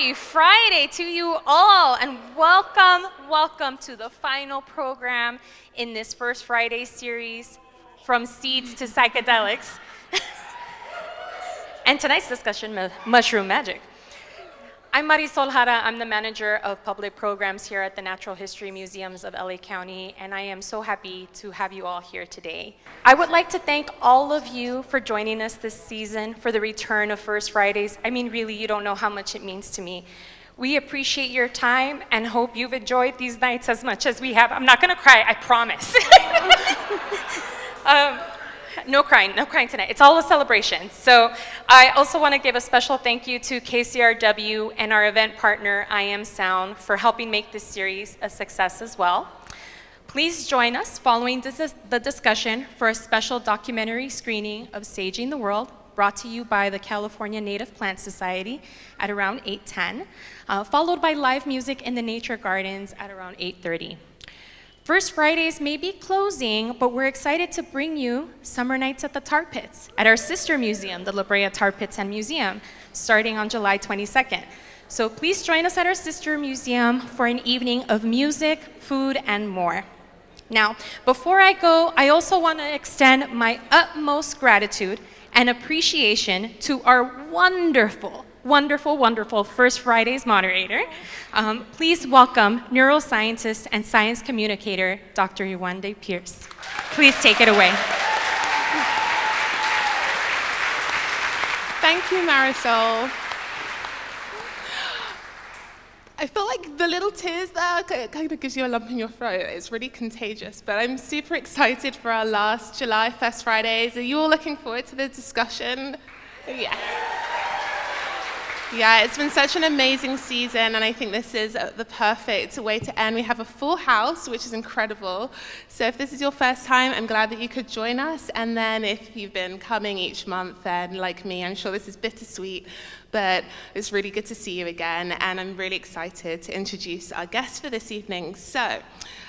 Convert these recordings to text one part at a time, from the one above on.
Happy Friday to you all, and welcome to the final program in this First Friday series, From Seeds to Psychedelics. And tonight's discussion, Mushroom Magic. I'm Marisol Jara. I'm the manager of public programs here at the Natural History Museums of LA County, and I am so happy to have you all here today. I would like to thank all of you for joining us this season for the return of First Fridays. I mean, really, you don't know how much it means to me. We appreciate your time and hope you've enjoyed these nights as much as we have. I'm not gonna cry, I promise. No crying tonight. It's all a celebration. So I also want to give a special thank you to KCRW and our event partner, I Am Sound, for helping make this series a success as well. Please join us following the discussion for a special documentary screening of Saging the World, brought to you by the California Native Plant Society at around 8:10, followed by live music in the Nature Gardens at around 8:30. First Fridays may be closing, but we're excited to bring you Summer Nights at the Tar Pits at our sister museum, the La Brea Tar Pits and Museum, starting on July 22nd. So please join us at our sister museum for an evening of music, food, and more. Now, before I go, I also want to extend my utmost gratitude and appreciation to our wonderful First Fridays moderator. Please welcome neuroscientist and science communicator, Dr. Yewande Pearse. Please take it away. Thank you, Marisol. I feel like the little tears there kind of gives you a lump in your throat. It's really contagious, but I'm super excited for our last July First Fridays. Are you all looking forward to the discussion? Yes. Yeah, it's been such an amazing season, and I think this is the perfect way to end. We have a full house, which is incredible. So if this is your first time, I'm glad that you could join us. And then if you've been coming each month, then like me, I'm sure this is bittersweet, but it's really good to see you again. And I'm really excited to introduce our guest for this evening. So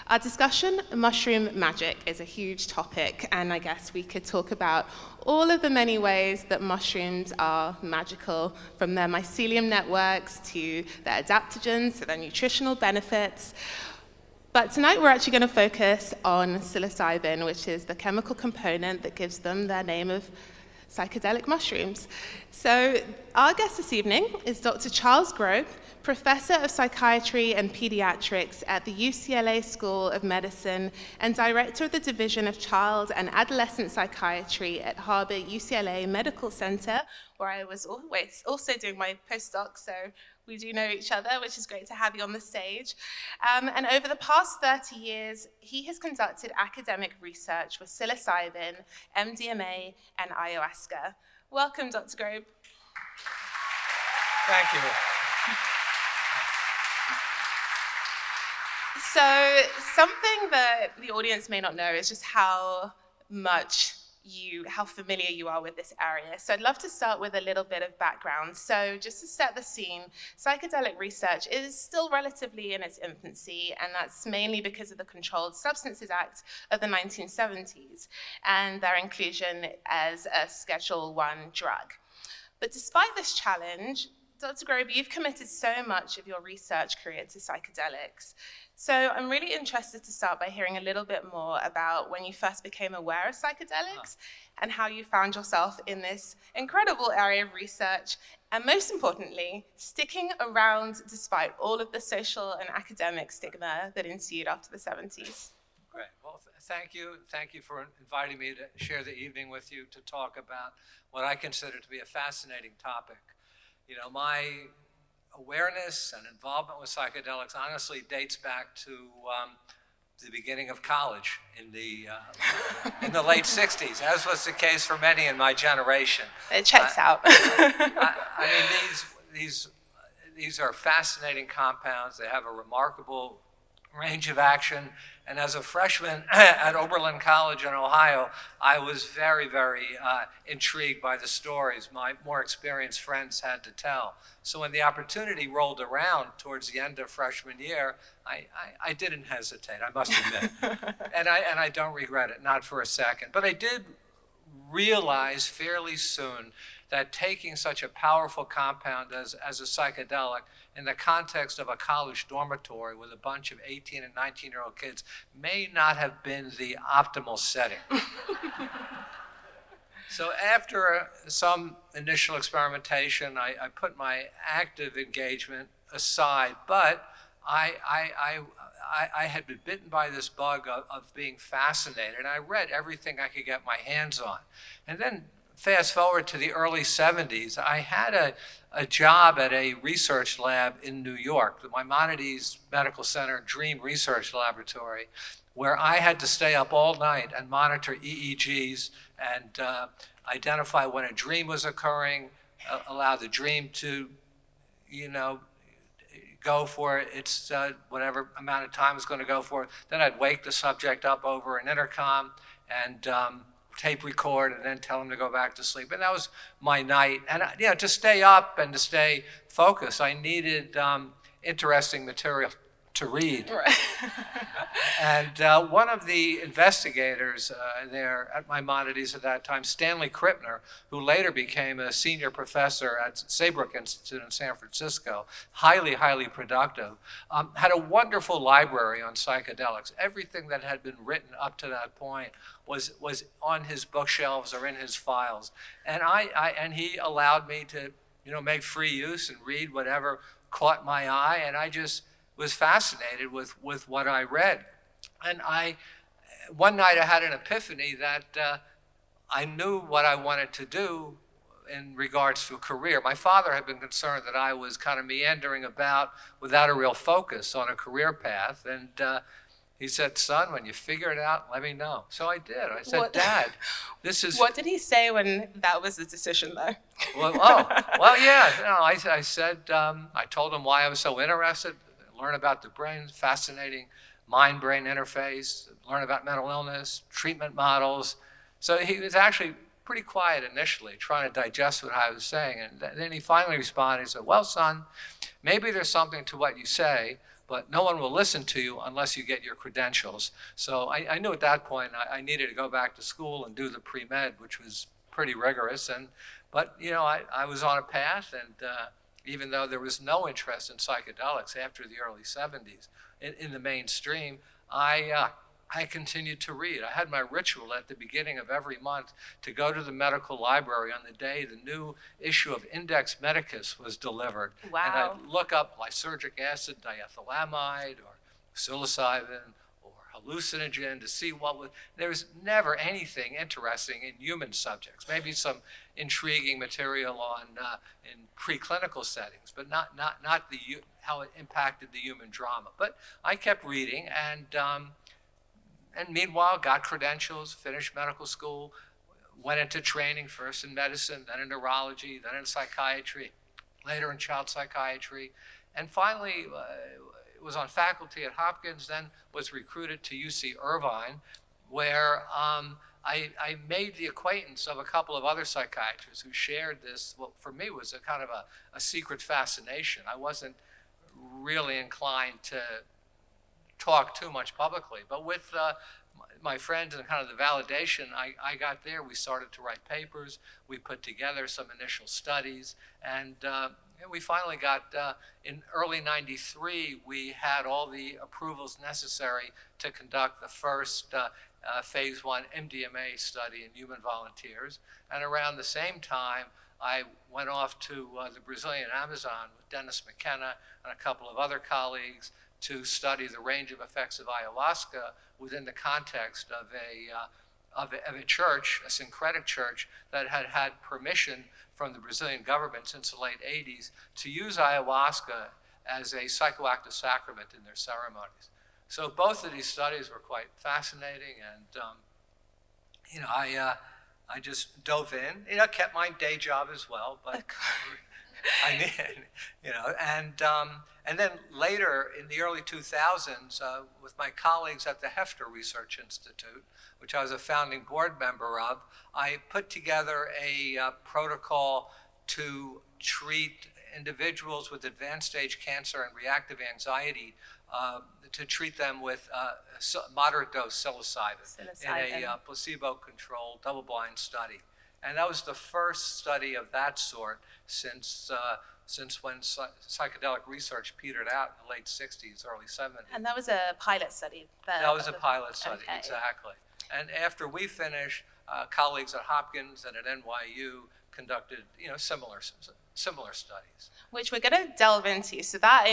our discussion, mushroom magic, is a huge topic, and I guess we could talk about all of the many ways that mushrooms are magical, from their mycelium networks to their adaptogens to their nutritional benefits. But tonight we're actually going to focus on psilocybin, which is the chemical component that gives them their name of psychedelic mushrooms. So our guest this evening is Dr. Charles Grob, Professor of Psychiatry and Pediatrics at the UCLA School of Medicine and Director of the Division of Child and Adolescent Psychiatry at Harbor UCLA Medical Center, where I was always also doing my postdoc, so we do know each other, which is great to have you on the stage. And over the past 30 years, he has conducted academic research with psilocybin, MDMA, and ayahuasca. Welcome, Dr. Grob. Thank you. So something that the audience may not know is just how familiar you are with this area. So I'd love to start with a little bit of background. So just to set the scene, psychedelic research is still relatively in its infancy, and that's mainly because of the Controlled Substances Act of the 1970s and their inclusion as a Schedule I drug. But despite this challenge, Dr. Grob, you've committed so much of your research career to psychedelics. So I'm really interested to start by hearing a little bit more about when you first became aware of psychedelics and how you found yourself in this incredible area of research, and most importantly, sticking around despite all of the social and academic stigma that ensued after the 70s. Great. Well, thank you. Thank you for inviting me to share the evening with you to talk about what I consider to be a fascinating topic. You know, my awareness and involvement with psychedelics honestly dates back to the beginning of college in the late 60s, as was the case for many in my generation. It checks out. I mean, these are fascinating compounds. They have a remarkable range of action. And as a freshman at Oberlin College in Ohio, I was very, very intrigued by the stories my more experienced friends had to tell. So when the opportunity rolled around towards the end of freshman year, I didn't hesitate, I must admit. and I don't regret it, not for a second. But I did realized fairly soon that taking such a powerful compound as a psychedelic in the context of a college dormitory with a bunch of 18 and 19-year-old kids may not have been the optimal setting. So after some initial experimentation, I put my active engagement aside, but I had been bitten by this bug of being fascinated, and I read everything I could get my hands on. And then fast forward to the early 70s, I had a job at a research lab in New York, the Maimonides Medical Center Dream Research Laboratory, where I had to stay up all night and monitor EEGs and identify when a dream was occurring, allow the dream to, go for its whatever amount of time it's going to go for. Then I'd wake the subject up over an intercom and tape record and then tell him to go back to sleep. And that was my night. And to stay up and to stay focused, I needed interesting material to read. Right. And one of the investigators there at Maimonides at that time, Stanley Krippner, who later became a senior professor at Saybrook Institute in San Francisco, highly, highly productive, had a wonderful library on psychedelics. Everything that had been written up to that point was on his bookshelves or in his files. And and he allowed me to make free use and read whatever caught my eye, and I just was fascinated with what I read. And one night I had an epiphany that I knew what I wanted to do in regards to a career. My father had been concerned that I was kind of meandering about without a real focus on a career path. And he said, "Son, when you figure it out, let me know." So I did. I said, "Dad, this is..." What did he say when that was the decision, though? I said, I told him why I was so interested, learn about the brain, fascinating mind-brain interface, learn about mental illness, treatment models. So he was actually pretty quiet initially, trying to digest what I was saying. And then he finally responded. He said, "Well, son, maybe there's something to what you say, but no one will listen to you unless you get your credentials." So I knew at that point I needed to go back to school and do the pre-med, which was pretty rigorous. But I was on a path, and even though there was no interest in psychedelics after the early 70s in the mainstream, I continued to read. I had my ritual at the beginning of every month to go to the medical library on the day the new issue of Index Medicus was delivered. Wow. And I'd look up lysergic acid, diethylamide, or psilocybin, or hallucinogen to see what was... There was never anything interesting in human subjects. Maybe some intriguing material in preclinical settings, but not how it impacted the human drama. But I kept reading, and meanwhile got credentials, finished medical school, went into training first in medicine, then in neurology, then in psychiatry, later in child psychiatry, and finally was on faculty at Hopkins, then was recruited to UC Irvine, where I made the acquaintance of a couple of other psychiatrists who shared this, what for me was a kind of a secret fascination. I wasn't really inclined to talk too much publicly, but with my friends and kind of the validation I got there, we started to write papers, we put together some initial studies, and we finally got, in early '93, we had all the approvals necessary to conduct the first phase 1 MDMA study in human volunteers. And around the same time, I went off to the Brazilian Amazon with Dennis McKenna and a couple of other colleagues to study the range of effects of ayahuasca within the context of a church, a syncretic church, that had had permission from the Brazilian government since the late 80s to use ayahuasca as a psychoactive sacrament in their ceremonies. So both of these studies were quite fascinating, and I just dove in. Kept my day job as well, but I did, and then later in the early 2000s, with my colleagues at the Hefter Research Institute, which I was a founding board member of, I put together a protocol to treat individuals with advanced stage cancer and reactive anxiety, to treat them with moderate dose psilocybin in a placebo-controlled double-blind study. And that was the first study of that sort since when psychedelic research petered out in the late 60s, early 70s. And that was a pilot study. That was a pilot study, okay. exactly. And after we finished, colleagues at Hopkins and at NYU conducted, similar studies. Which we're going to delve into. So that,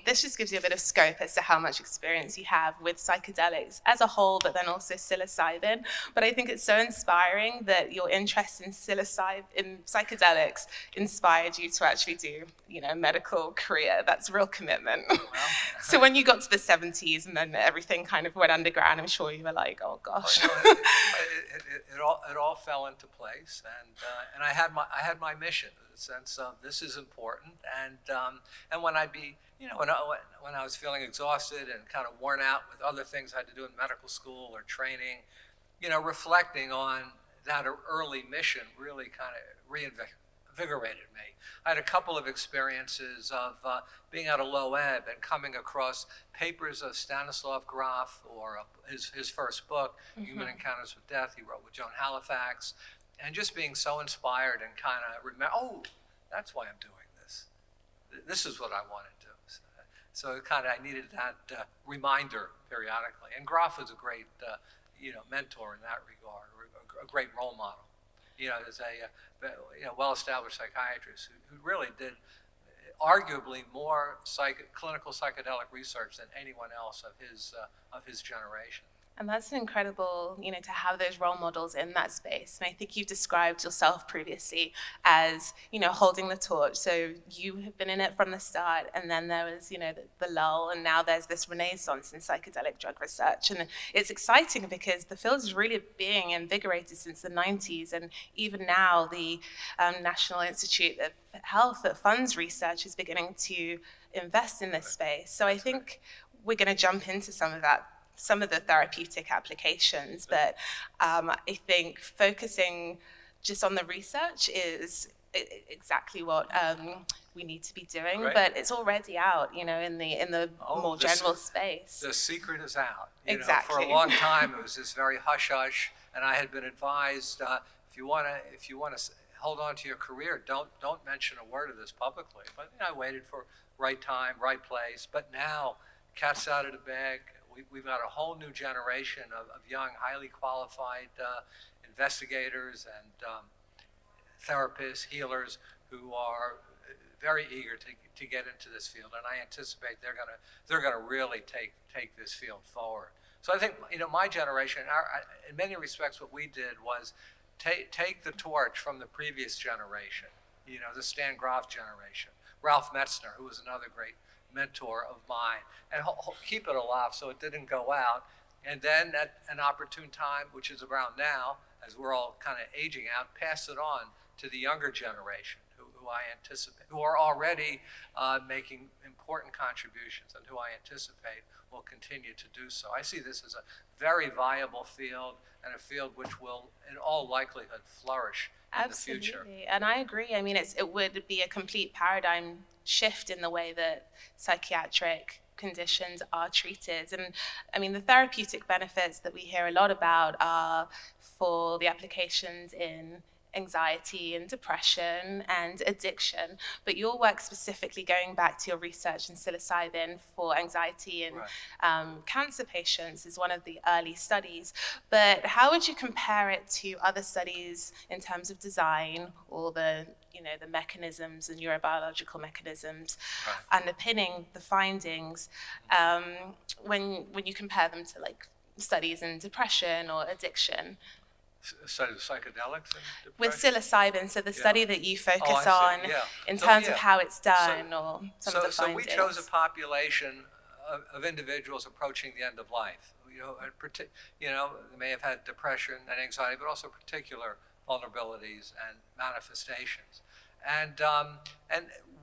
this just gives you a bit of scope as to how much experience you have with psychedelics as a whole, but then also psilocybin. But I think it's so inspiring that your interest in psychedelics inspired you to actually do, a medical career. That's real commitment. Well, so when you got to the 70s and then everything kind of went underground, I'm sure you were like, oh gosh. It all fell into place, and I had my mission. Sense of this is important, and when when I was feeling exhausted and kind of worn out with other things I had to do in medical school or training, reflecting on that early mission really kind of reinvigorated me. I had a couple of experiences of being at a low ebb and coming across papers of Stanislav Grof or his first book, Human Encounters with Death, he wrote with Joan Halifax. And just being so inspired and kind of remember, that's why I'm doing this. This is what I want to do. So I needed that reminder periodically. And Grof was a great, mentor in that regard, or a great role model. As a well-established psychiatrist who really did arguably more clinical psychedelic research than anyone else of his generation. And that's incredible, to have those role models in that space. And I think you described yourself previously as, holding the torch. So you have been in it from the start, and then there was, the lull, and now there's this renaissance in psychedelic drug research. And it's exciting because the field is really being invigorated since the 90s. And even now, the National Institute of Health that funds research is beginning to invest in this space. So I think we're going to jump into some of the therapeutic applications, but I think focusing just on the research is exactly what we need to be doing. Right. But it's already out, in the more general space. The secret is out. Exactly. For a long time, it was this very hush-hush, and I had been advised if you want to hold on to your career, don't mention a word of this publicly. But I waited for right time, right place. But now, cat's out of the bag. We've got a whole new generation of young, highly qualified investigators and therapists, healers, who are very eager to get into this field, and I anticipate they're gonna really take this field forward. So I think my generation, in many respects, what we did was take the torch from the previous generation, the Stan Grof generation, Ralph Metzner, who was another great mentor of mine, and keep it alive so it didn't go out. And then at an opportune time, which is around now, as we're all kind of aging out, pass it on to the younger generation who I anticipate, who are already making important contributions and who I anticipate will continue to do so. I see this as a very viable field and a field which will, in all likelihood, flourish in the future. Absolutely, and I agree. It would be a complete paradigm shift in the way that psychiatric conditions are treated. And the therapeutic benefits that we hear a lot about are for the applications in anxiety and depression and addiction, but your work specifically going back to your research in psilocybin for anxiety and cancer patients is one of the early studies. But how would you compare it to other studies in terms of design or the mechanisms and neurobiological mechanisms underpinning the findings when you compare them to studies in depression or addiction? Study of psychedelics and depression? With psilocybin, so the study that you focus on in terms of how it's done or some of the findings. So we chose a population of individuals approaching the end of life. They may have had depression and anxiety, but also particular vulnerabilities and manifestations. And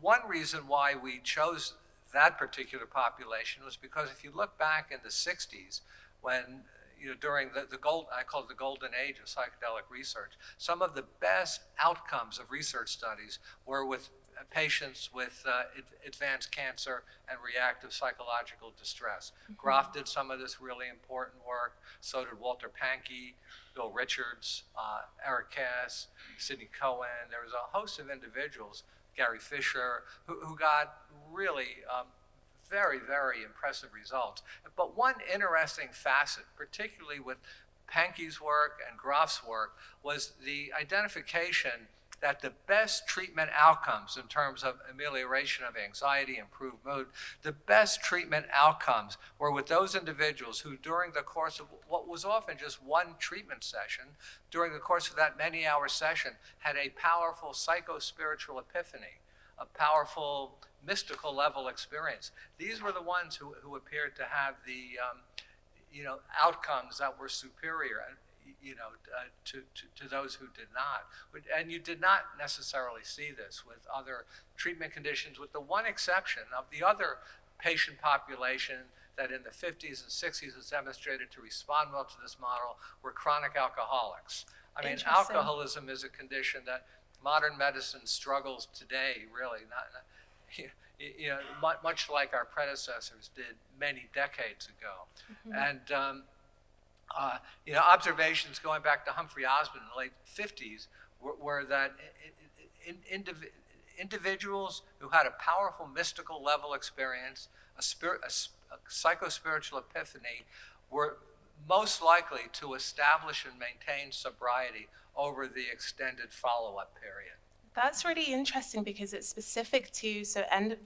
one reason why we chose that particular population was because if you look back in the 60s, when during I call it the golden age of psychedelic research, some of the best outcomes of research studies were with patients with advanced cancer and reactive psychological distress. Grof did some of this really important work. So did Walter Pankey, Bill Richards, Eric Cass, Sidney Cohen. There was a host of individuals, Gary Fisher, who got really very, very impressive results. But one interesting facet, particularly with Pankey's work and Grof's work, was the identification that the best treatment outcomes in terms of amelioration of anxiety, improved mood, the best treatment outcomes were with those individuals who, during the course of what was often just one treatment session, during the course of that many-hour session, had a powerful psycho-spiritual epiphany, a powerful mystical level experience. These were the ones who appeared to have the outcomes that were superior, to those who did not. And you did not necessarily see this with other treatment conditions, with the one exception of the other patient population that in the 50s and 60s was demonstrated to respond well to this model were chronic alcoholics. I mean, alcoholism is a condition that modern medicine struggles today, really, much like our predecessors did many decades ago. And observations going back to Humphrey Osmond in the late 50s were that individuals who had a powerful mystical level experience, a psycho-spiritual epiphany, were most likely to establish and maintain sobriety over the extended follow-up period. That's really interesting because it's specific to end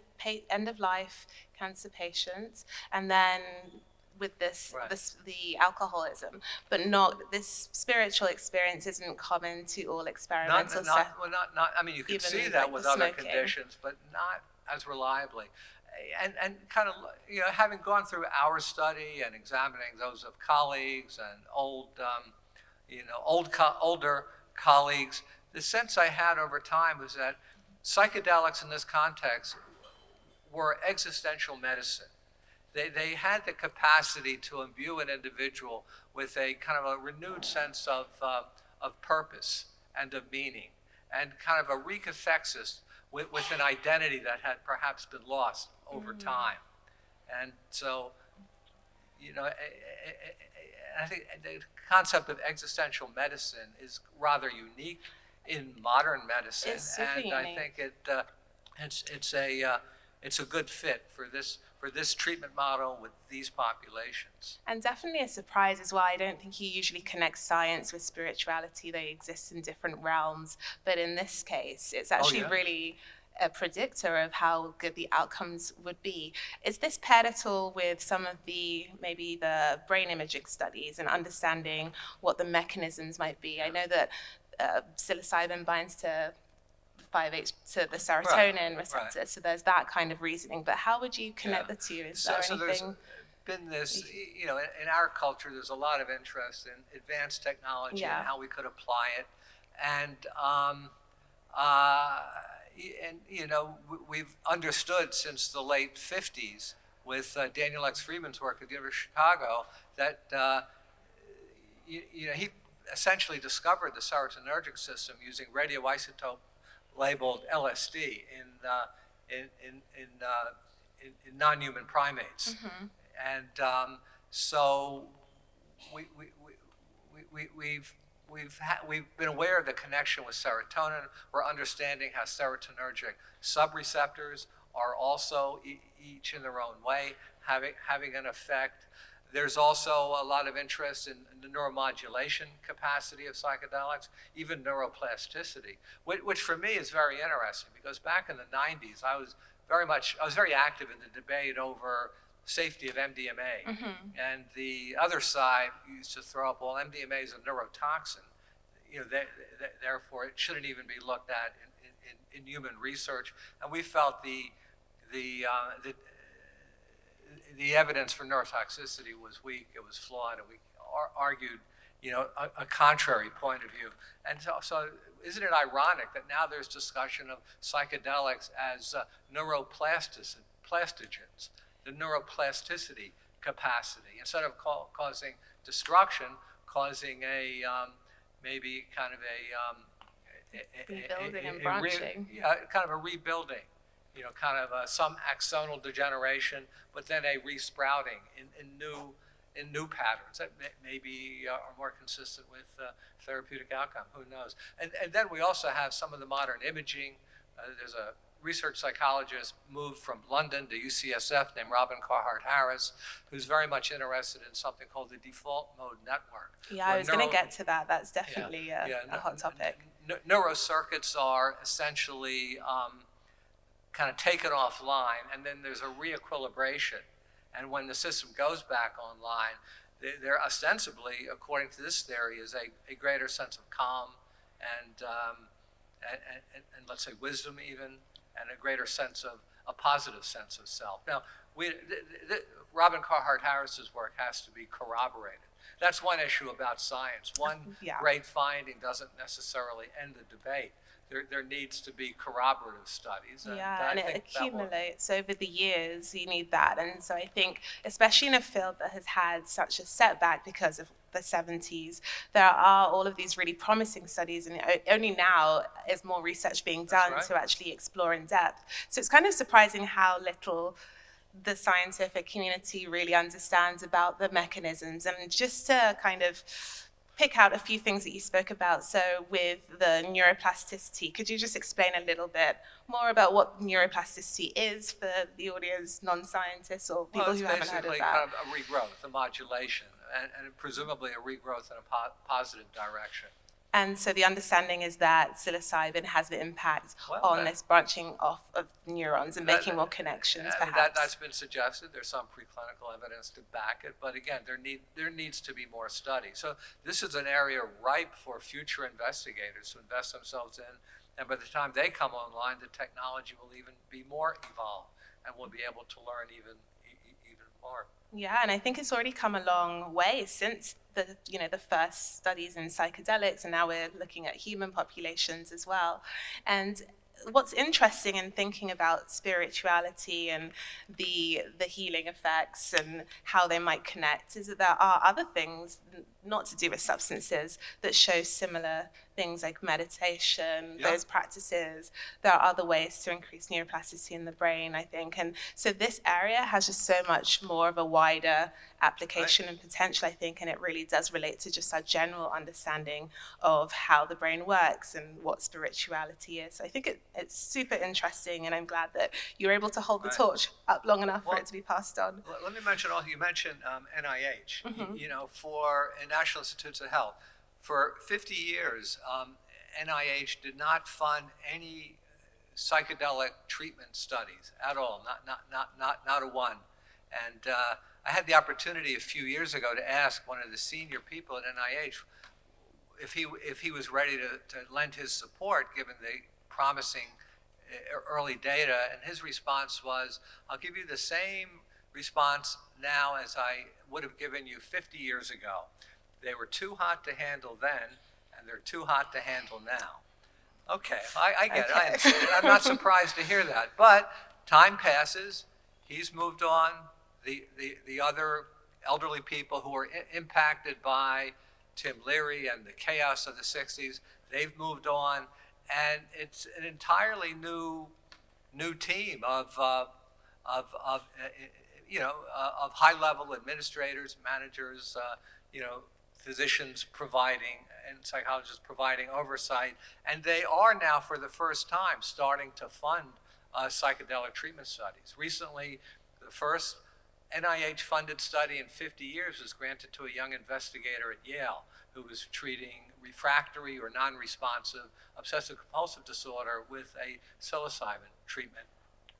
of life cancer patients, and then with the alcoholism, but not this spiritual experience isn't common to all experimental stuff. I mean, you can see that with other conditions, but not as reliably. And kind of, having gone through our study and examining those of colleagues and older colleagues, the sense I had over time was that psychedelics in this context were existential medicine. They had the capacity to imbue an individual with a kind of a renewed sense of purpose and of meaning, and kind of a recathexis with an identity that had perhaps been lost over time. And so, I think the concept of existential medicine is rather unique in modern medicine, and unique. I think it's a good fit for this treatment model with these populations. And definitely a surprise as well. I don't think you usually connect science with spirituality. They exist in different realms, but in this case, it's actually really a predictor of how good the outcomes would be. Is this paired at all with some of maybe the brain imaging studies and understanding what the mechanisms might be? I know that psilocybin binds to 5-H to the serotonin receptor, so there's that kind of reasoning. But how would you connect the two? Is there anything? There's been this, in our culture, there's a lot of interest in advanced technology and how we could apply it, and we've understood since the late 50s with Daniel X. Friedman's work at the University of Chicago that he essentially discovered the serotonergic system using radioisotope labeled LSD in non-human primates, and so we've been aware of the connection with serotonin. We're understanding how serotonergic subreceptors are also each in their own way having an effect. There's also a lot of interest in the neuromodulation capacity of psychedelics, even neuroplasticity, which for me is very interesting because back in the 90s, I was very active in the debate over safety of MDMA. And the other side used to throw up, well, MDMA is a neurotoxin. Therefore, it shouldn't even be looked at in human research. And we felt the evidence for neurotoxicity was weak, it was flawed, and we argued, a contrary point of view. And so isn't it ironic that now there's discussion of psychedelics as neuroplastogens, the neuroplasticity capacity, instead of causing destruction, causing maybe kind of Rebuilding and branching. Yeah, kind of a rebuilding, kind of some axonal degeneration, but then a resprouting in new patterns that maybe are more consistent with therapeutic outcome. Who knows? And then we also have some of the modern imaging. There's a research psychologist moved from London to UCSF named Robin Carhart Harris, who's very much interested in something called the default mode network. Yeah, I was going to get to that. That's definitely a hot topic. Neurocircuits are essentially kind of taken offline, and then there's a reequilibration. And when the system goes back online, there ostensibly, according to this theory, is a greater sense of calm and let's say wisdom even, and a greater sense of a positive sense of self. Now, Robin Carhart Harris's work has to be corroborated. That's one issue about science. One great finding doesn't necessarily end the debate. There needs to be corroborative studies. And it accumulates over the years. You need that. And so I think, especially in a field that has had such a setback because of the 70s, there are all of these really promising studies, and only now is more research being done to actually explore in depth. So it's kind of surprising how little the scientific community really understands about the mechanisms. And just to kind of pick out a few things that you spoke about, so with the neuroplasticity, could you just explain a little bit more about what neuroplasticity is for the audience, non-scientists or people who haven't heard of that? It's basically kind of a regrowth, a modulation, and presumably a regrowth in a positive direction. And so the understanding is that psilocybin has an impact on this branching off of neurons and making more connections, perhaps. That's been suggested. There's some preclinical evidence to back it. But again, there needs to be more study. So this is an area ripe for future investigators to invest themselves in. And by the time they come online, the technology will even be more evolved, and we'll be able to learn even more. Yeah, and I think it's already come a long way since the first studies in psychedelics, and now we're looking at human populations as well. And what's interesting in thinking about spirituality and the healing effects and how they might connect is that there are other things, not to do with substances, that show similar things like meditation, those practices. There are other ways to increase neuroplasticity in the brain, I think. And so this area has just so much more of a wider application and potential, I think, and it really does relate to just our general understanding of how the brain works and what spirituality is. So I think it's super interesting, and I'm glad that you're able to hold the torch up long enough for it to be passed on. Let me mention also, you mentioned NIH, for National Institutes of Health. For 50 years, NIH did not fund any psychedelic treatment studies at all, not a one. And I had the opportunity a few years ago to ask one of the senior people at NIH if he was ready to lend his support given the promising early data, and his response was, "I'll give you the same response now as I would have given you 50 years ago. They were too hot to handle then, and they're too hot to handle now." Okay, I get it. I understand. I'm not surprised to hear that. But time passes. He's moved on. The other elderly people who were impacted by Tim Leary and the chaos of the 60s, they've moved on. And it's an entirely new team of high-level administrators, managers, physicians providing and psychologists providing oversight, and they are now for the first time starting to fund psychedelic treatment studies. Recently, the first NIH-funded study in 50 years was granted to a young investigator at Yale who was treating refractory or non-responsive obsessive-compulsive disorder with a psilocybin treatment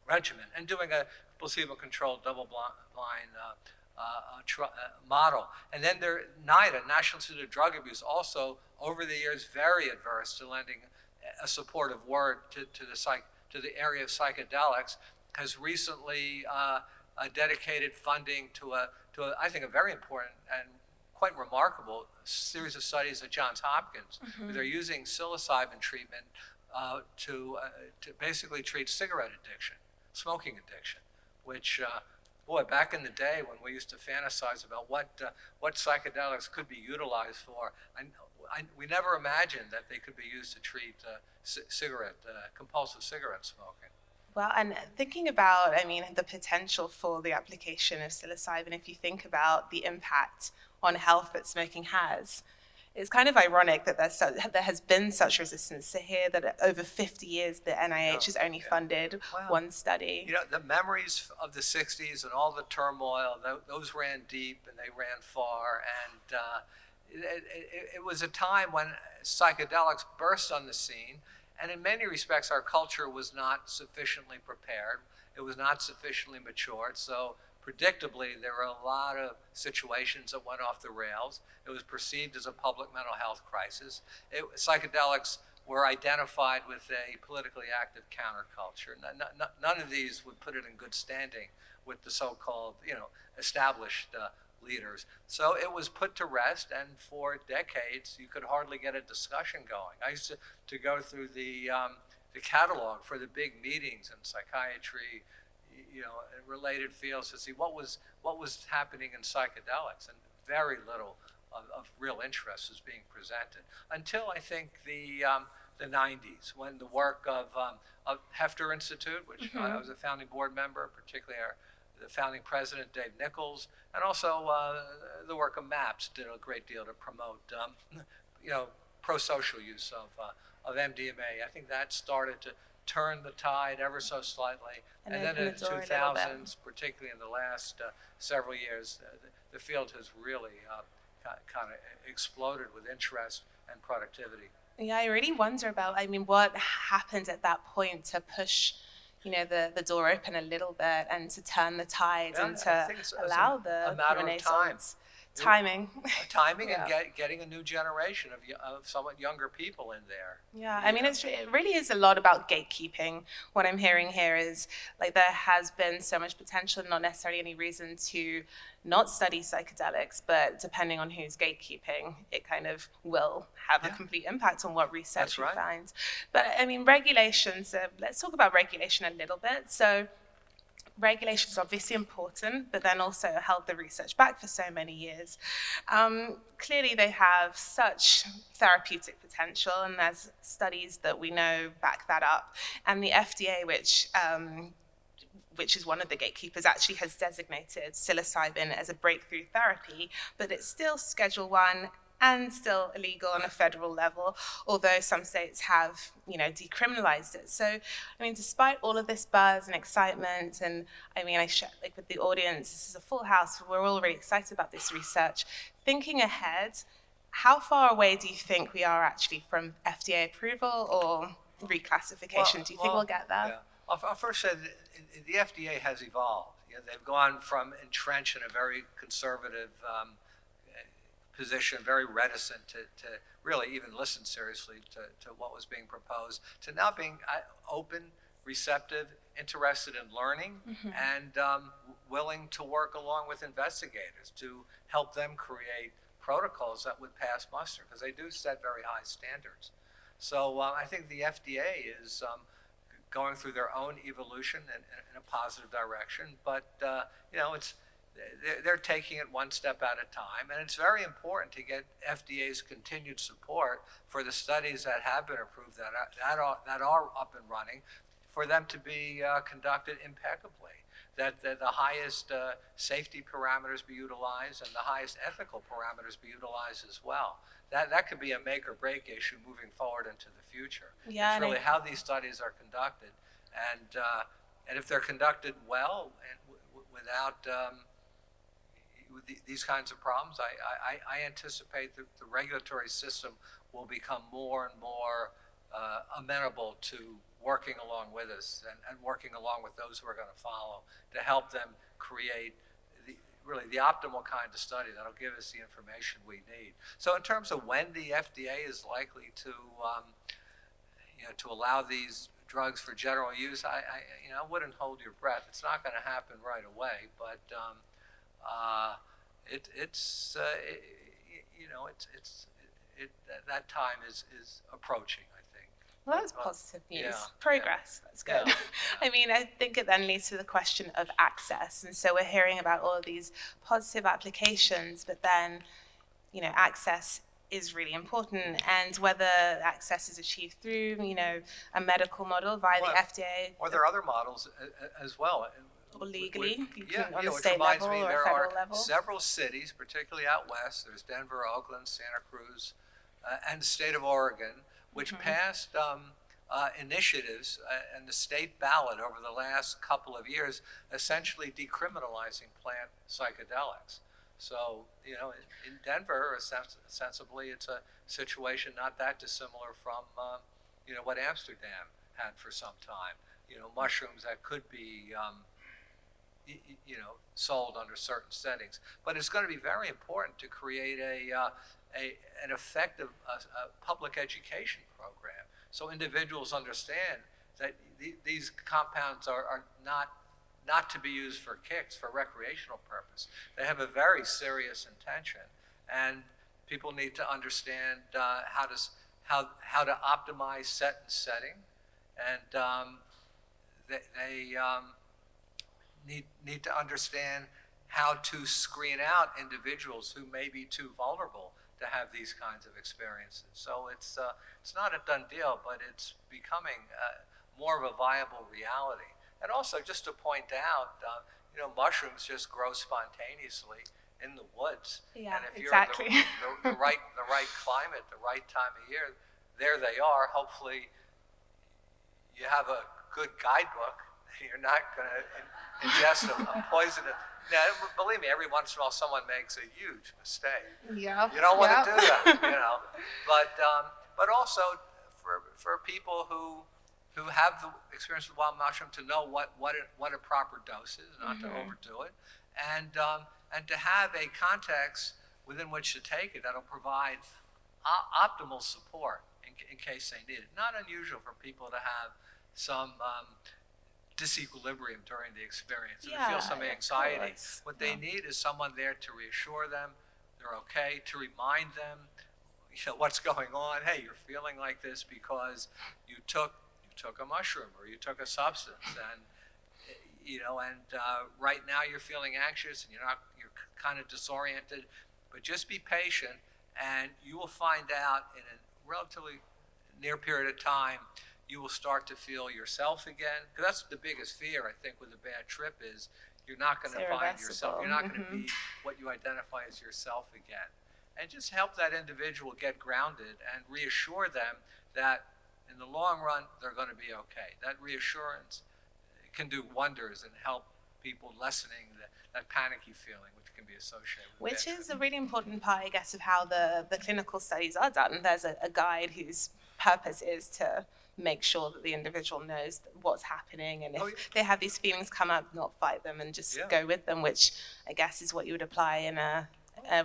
regimen and doing a placebo-controlled double-blind model. And then NIDA, National Institute of Drug Abuse, also over the years very adverse to lending a supportive word to the area of psychedelics, has recently dedicated funding to I think a very important and quite remarkable series of studies at Johns Hopkins. Where they're using psilocybin treatment to basically treat cigarette addiction, smoking addiction, which boy, back in the day when we used to fantasize about what psychedelics could be utilized for, we never imagined that they could be used to treat compulsive cigarette smoking. Well, and thinking about, I mean, the potential for the application of psilocybin, if you think about the impact on health that smoking has, it's kind of ironic that there has been such resistance to hear that over 50 years the NIH has only funded one study. You know, the memories of the 60s and all the turmoil, those ran deep and they ran far. And it was a time when psychedelics burst on the scene. And in many respects, our culture was not sufficiently prepared. It was not sufficiently matured. So predictably, there were a lot of situations that went off the rails. It was perceived as a public mental health crisis. Psychedelics were identified with a politically active counterculture. None of these would put it in good standing with the so-called, established leaders. So it was put to rest, and for decades, you could hardly get a discussion going. I used to go through the catalog for the big meetings in psychiatry, in related fields to see what was happening in psychedelics, and very little of real interest was being presented until I think the 90s, when the work of Hefter Institute, which I was a founding board member, particularly the founding president, Dave Nichols, and also the work of MAPS did a great deal to promote, pro-social use of MDMA. I think that started to turn the tide ever so slightly. And then in the 2000s, particularly in the last several years, the field has really kind of exploded with interest and productivity. Yeah, I really wonder about, what happened at that point to push the door open a little bit and to turn the tide and to allow the renaissance. Timing. Timing and getting a new generation of somewhat younger people in there. Yeah, it really is a lot about gatekeeping. What I'm hearing here is there has been so much potential, not necessarily any reason to not study psychedelics, but depending on who's gatekeeping, it kind of will have a complete impact on what research you find. But regulations, let's talk about regulation a little bit. So regulation is obviously important, but then also held the research back for so many years. Clearly, they have such therapeutic potential, and there's studies that we know back that up. And the FDA, which is one of the gatekeepers, actually has designated psilocybin as a breakthrough therapy, but it's still Schedule 1 and still illegal on a federal level, although some states have, decriminalized it. So, despite all of this buzz and excitement, and I share with the audience, this is a full house, we're all really excited about this research. Thinking ahead, how far away do you think we are actually from FDA approval or reclassification? Do you think we'll get there? Yeah. I'll first say that the FDA has evolved. They've gone from entrenched in a very conservative position, very reticent to really even listen seriously to what was being proposed, to now being open, receptive, interested in learning, and willing to work along with investigators to help them create protocols that would pass muster, because they do set very high standards. So I think the FDA is going through their own evolution in a positive direction, but they're taking it one step at a time, and it's very important to get FDA's continued support for the studies that have been approved, that are up and running, for them to be conducted impeccably, that the highest safety parameters be utilized and the highest ethical parameters be utilized as well. That could be a make or break issue moving forward into the future. Yeah, it's really how these studies are conducted, and if they're conducted well and without these kinds of problems, I anticipate that the regulatory system will become more and more amenable to working along with us and working along with those who are going to follow to help them create the optimal kind of study that'll give us the information we need. So in terms of when the FDA is likely to allow these drugs for general use, I wouldn't hold your breath. It's not going to happen right away, but that time is approaching, I think. Well, that's positive news. Yeah, Progress, that's good. Yeah. I think it then leads to the question of access. And so we're hearing about all of these positive applications, but then, access is really important, and whether access is achieved through, a medical model via the FDA. Or there are other models as well. Or legally, on the which state reminds level me, or there federal are level. several cities, particularly out west, there's Denver, Oakland, Santa Cruz, and the state of Oregon, which passed initiatives in the state ballot over the last couple of years, essentially decriminalizing plant psychedelics. So, in Denver, sensibly, it's a situation not that dissimilar from, what Amsterdam had for some time. Mushrooms that could be, sold under certain settings. But it's going to be very important to create an effective public education program, so individuals understand that these compounds are not to be used for kicks, for recreational purpose. They have a very serious intention, and people need to understand how to optimize set and setting, and they need to understand how to screen out individuals who may be too vulnerable to have these kinds of experiences. So it's not a done deal, but it's becoming more of a viable reality. And also, just to point out, mushrooms just grow spontaneously in the woods. Yeah, and if exactly. you're in the right climate, the right time of year, there they are. Hopefully, you have a good guidebook. You're not going to ingest a poison. Now, believe me, every once in a while, someone makes a huge mistake. Yeah. You don't want to do that, But also for people who have the experience with wild mushroom, to know what a proper dose is, not to overdo it, and to have a context within which to take it that'll provide optimal support in case they need it. Not unusual for people to have some disequilibrium during the experience and feel some anxiety. What they need is someone there to reassure them they're okay, to remind them what's going on. Hey, you're feeling like this because you took a mushroom or you took a substance, and right now you're feeling anxious and you're kind of disoriented, but just be patient and you will find out in a relatively near period of time you will start to feel yourself again. Because that's the biggest fear, I think, with a bad trip is you're not going to find yourself. You're not going to be what you identify as yourself again. And just help that individual get grounded and reassure them that in the long run, they're going to be okay. That reassurance can do wonders and help people lessening that panicky feeling, which can be associated with Which is a really important part, I guess, of how the clinical studies are done. There's a guide whose purpose is to make sure that the individual knows what's happening, and if they have these feelings come up, not fight them and just go with them, which I guess is what you would apply in a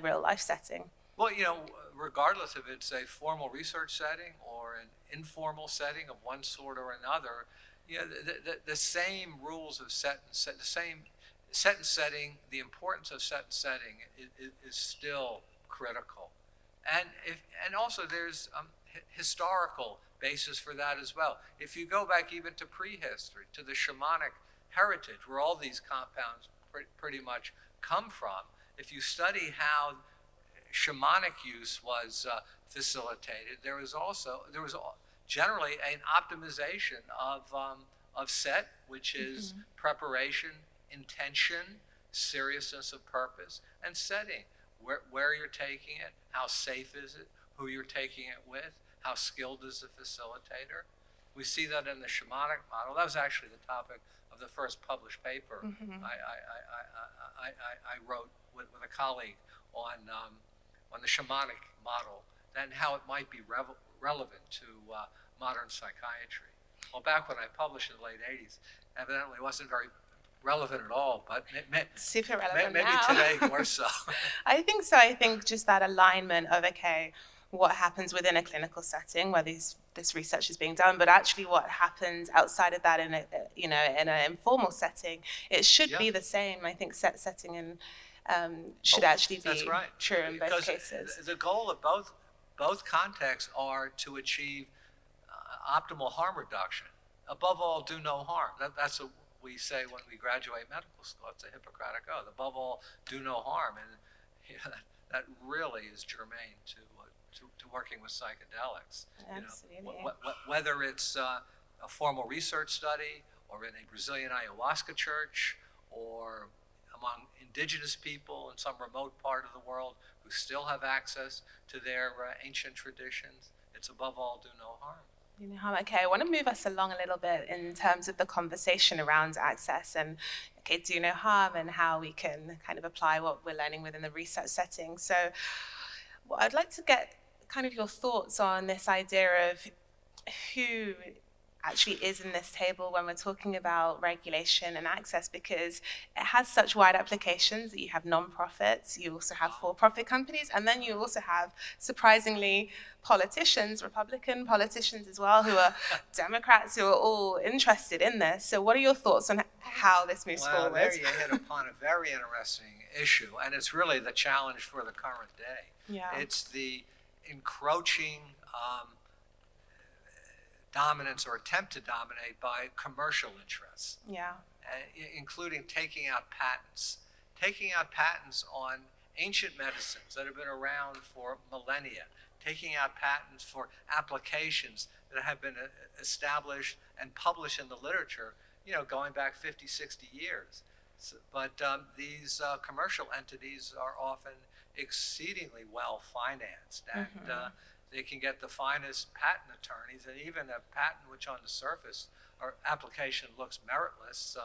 real life setting. Well, regardless if it's a formal research setting or an informal setting of one sort or another, the same rules of the same set and setting, the importance of set and setting is still critical, and also there's historical basis for that as well. If you go back even to prehistory, to the shamanic heritage, where all these compounds pretty much come from, if you study how shamanic use was facilitated, there was generally an optimization of set, which is preparation, intention, seriousness of purpose, and setting. Where you're taking it, how safe is it, who you're taking it with, how skilled is the facilitator. We see that in the shamanic model. That was actually the topic of the first published paper I wrote with a colleague on the shamanic model and how it might be relevant to modern psychiatry. Well, back when I published in the late 80s, evidently it wasn't very relevant at all, but super relevant maybe now. today more so. I think so. I think just that alignment of, what happens within a clinical setting where this research is being done, but actually what happens outside of that in an informal setting, it should be the same. I think setting and should actually be true in both cases. The goal of both contexts are to achieve optimal harm reduction. Above all, do no harm. That's what we say when we graduate medical school. It's a Hippocratic oath. Above all, do no harm, and that really is germane to to working with psychedelics. Absolutely. Whether it's a formal research study or in a Brazilian ayahuasca church or among indigenous people in some remote part of the world who still have access to their ancient traditions, it's above all do no harm. Okay, I want to move us along a little bit in terms of the conversation around access and do no harm and how we can kind of apply what we're learning within the research setting. So I'd like to get kind of your thoughts on this idea of who actually is in this table when we're talking about regulation and access, because it has such wide applications that you have non-profits, you also have for-profit companies, and then you also have, surprisingly, politicians, Republican politicians as well, who are Democrats, who are all interested in this. So what are your thoughts on how this moves forward? Well, there you hit upon a very interesting issue, and it's really the challenge for the current day. Yeah. It's the encroaching dominance or attempt to dominate by commercial interests, including taking out patents on ancient medicines that have been around for millennia, taking out patents for applications that have been established and published in the literature, going back 50, 60 years. But these commercial entities are often exceedingly well financed, and they can get the finest patent attorneys, and even a patent which on the surface or application looks meritless,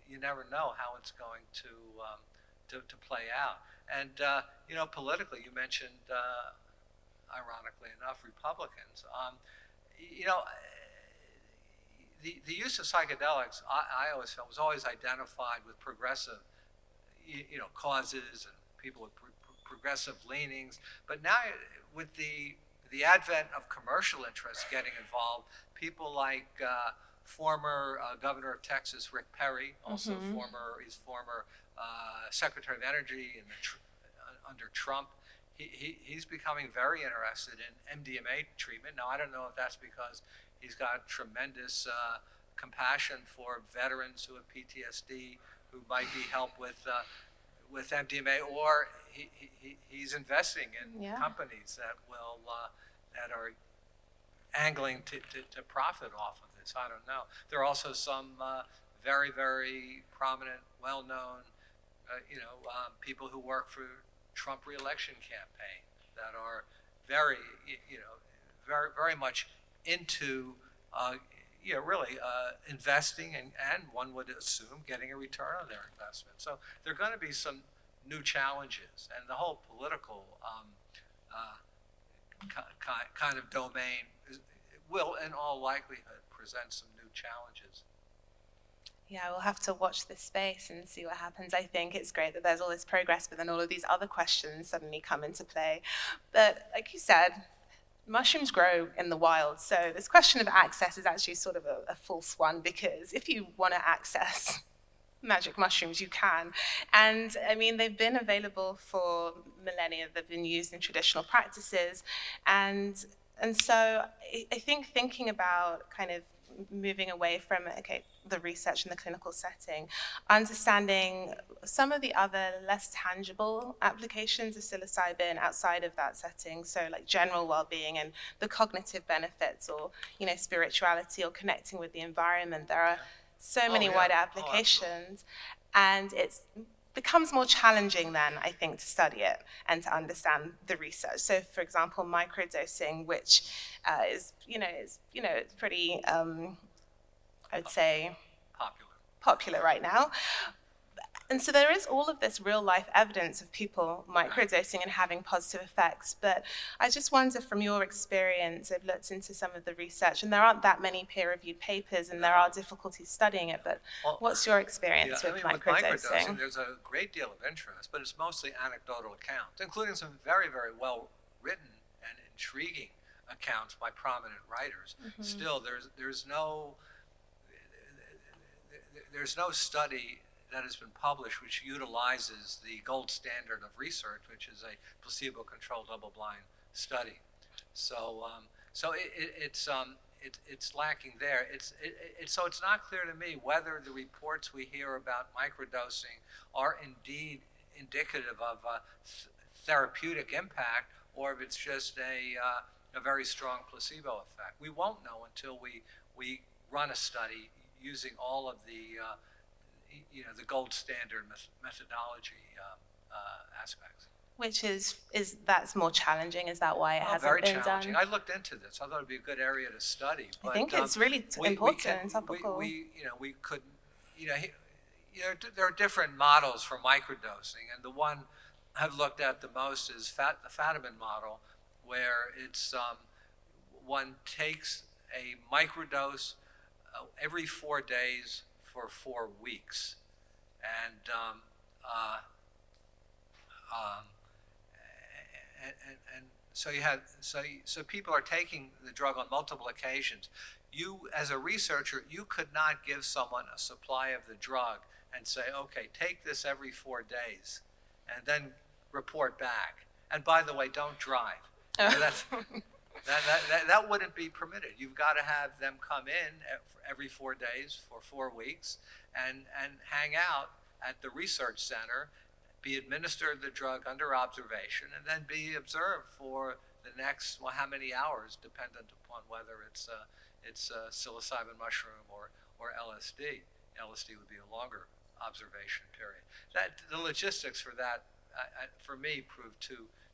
you never know how it's going to play out. And politically, you mentioned, ironically enough, Republicans. The use of psychedelics, I always felt, was always identified with progressive, causes and people with progressive leanings. But now, with the advent of commercial interests getting involved, people like former governor of Texas, Rick Perry, also former Secretary of Energy under Trump. He's becoming very interested in MDMA treatment. Now, I don't know if that's because he's got tremendous compassion for veterans who have PTSD, who might be helped with MDMA, or he's investing in companies that will that are angling to profit off of this. I don't know. There are also some very, very prominent, well-known, people who work for Trump re-election campaign that are very, very, very much into, really investing and one would assume getting a return on their investment. So there are going to be some new challenges, and the whole political kind of domain will, in all likelihood, present some new challenges. Yeah, we'll have to watch this space and see what happens. I think it's great that there's all this progress, but then all of these other questions suddenly come into play. But like you said, mushrooms grow in the wild. So this question of access is actually sort of a false one, because if you want to access magic mushrooms, you can. And I mean, they've been available for millennia. They've been used in traditional practices. And so I think thinking about kind of moving away from, the research in the clinical setting, understanding some of the other less tangible applications of psilocybin outside of that setting, so like general well-being and the cognitive benefits, or, spirituality or connecting with the environment. There are so many wider applications, and it becomes more challenging then, I think, to study it and to understand the research. So, for example, microdosing, which is pretty, I would say, popular right now. And so there is all of this real life evidence of people microdosing and having positive effects. But I just wonder, from your experience, I've looked into some of the research, and there aren't that many peer-reviewed papers, and there are difficulties studying it. But what's your experience with microdosing? With microdosing, there's a great deal of interest, but it's mostly anecdotal accounts, including some very, very well-written and intriguing accounts by prominent writers. Still, there's no study that has been published which utilizes the gold standard of research, which is a placebo-controlled double-blind study. So it's lacking there. So it's not clear to me whether the reports we hear about microdosing are indeed indicative of therapeutic impact, or if it's just a very strong placebo effect. We won't know until we run a study using all of the gold standard methodology aspects. Which is that's more challenging. Is that why it hasn't Very been challenging. done? I looked into this. I thought it'd be a good area to study. I think it's really important and topical. We couldn't, there are different models for microdosing, and the one I've looked at the most is the Fadiman model, where it's one takes a microdose every 4 days for 4 weeks, and so people are taking the drug on multiple occasions. You, as a researcher, you could not give someone a supply of the drug and say, okay, take this every 4 days, and then report back. And by the way, don't drive. That wouldn't be permitted. You've got to have them come in every 4 days for 4 weeks and hang out at the research center, be administered the drug under observation, and then be observed for the next, how many hours, dependent upon whether it's psilocybin mushroom or LSD. LSD would be a longer observation period. The logistics for that, for me, proved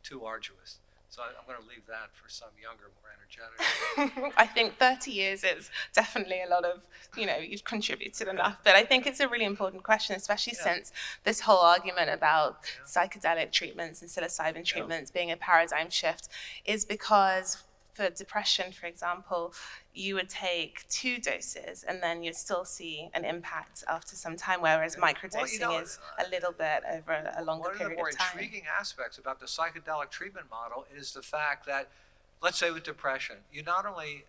too arduous. So I'm going to leave that for some younger, more energetic. I think 30 years is definitely a lot of, you've contributed enough. But I think it's a really important question, especially since this whole argument about psychedelic treatments and psilocybin treatments being a paradigm shift is because for depression, for example, you would take 2 doses and then you'd still see an impact after some time, whereas microdosing is a little bit over a longer period of time. One of the more intriguing aspects about the psychedelic treatment model is the fact that, let's say with depression, you not only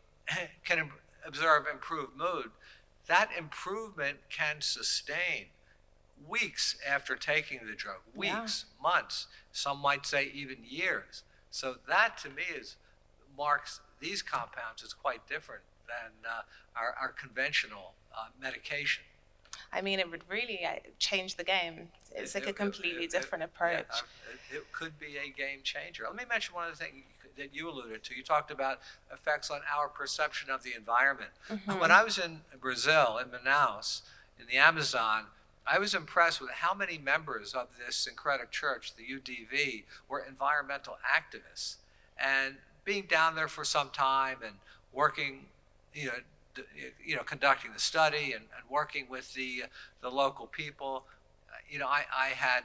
can observe improved mood, that improvement can sustain weeks after taking the drug, weeks, months, some might say even years. So that, to me, marks these compounds as quite different than our conventional medication. I mean, it would really change the game. It's like a completely different approach. It could be a game changer. Let me mention one other thing that you alluded to. You talked about effects on our perception of the environment. Mm-hmm. When I was in Brazil, in Manaus, in the Amazon, I was impressed with how many members of this syncretic church, the UDV, were environmental activists. And being down there for some time and working, conducting the study and working with the local people, I had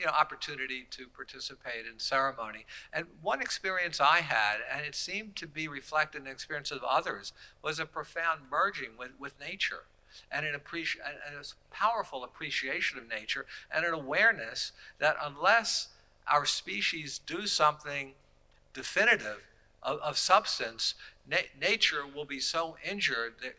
opportunity to participate in ceremony. And one experience I had, and it seemed to be reflected in the experience of others, was a profound merging with nature, and a powerful appreciation of nature, and an awareness that unless our species do something definitive of substance, nature will be so injured that